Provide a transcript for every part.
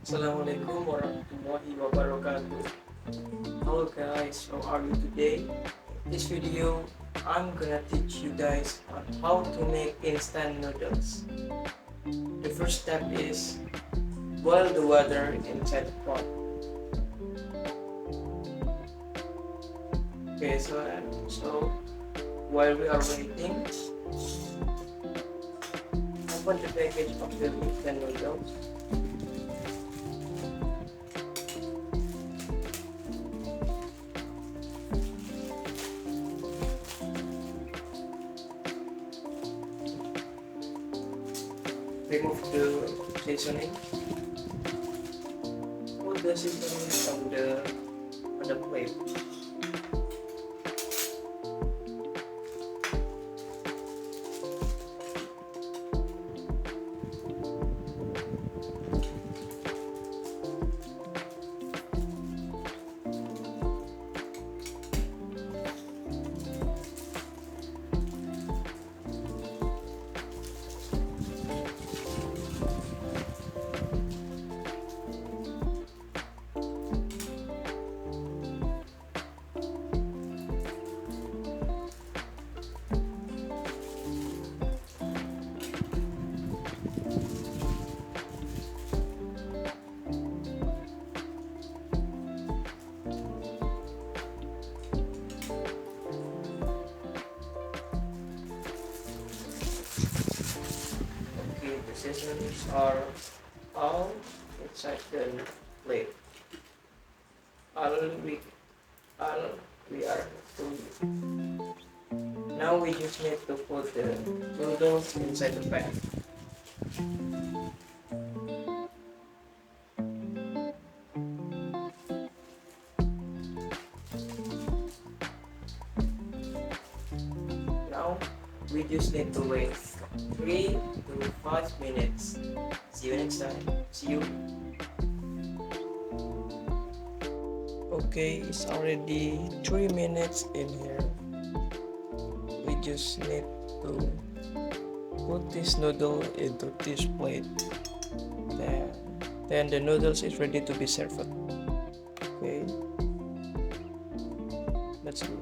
Assalamualaikum warahmatullahi wabarakatuh. Hello guys, how are you today? In this video, I'm gonna teach you guys on how to make instant noodles. The first step is boil the water inside the pot. Okay, so while we are waiting, open the package of the instant noodles. Remove the seasoning. Put the seasoning on the plate. Okay, the seasonings are all inside the plate. All we all we are doing. Now we just need to put the noodles inside the pan. Now we just need to wait 3 to 5 minutes. See you next time. See you. Okay, it's already 3 minutes in here. We just need to put this noodle into this plate. Then the noodles is ready to be served. Okay, let's go.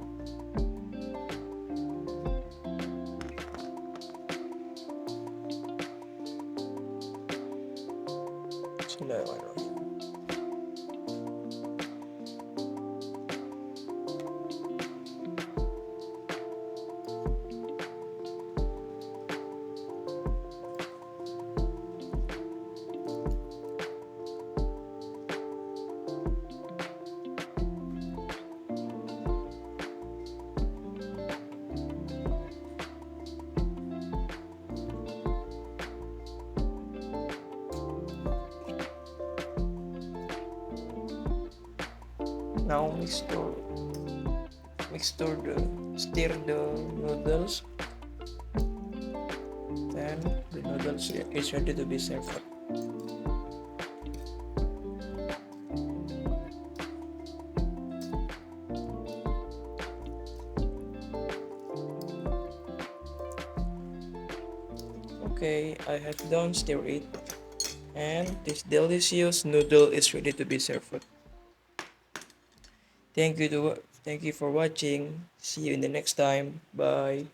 Bismillahirrahmanirrahim. Now stir the noodles. Then the noodles is ready to be served. Okay, I have done stir it, and this delicious noodle is ready to be served. Thank you for watching. See you in the next time. Bye.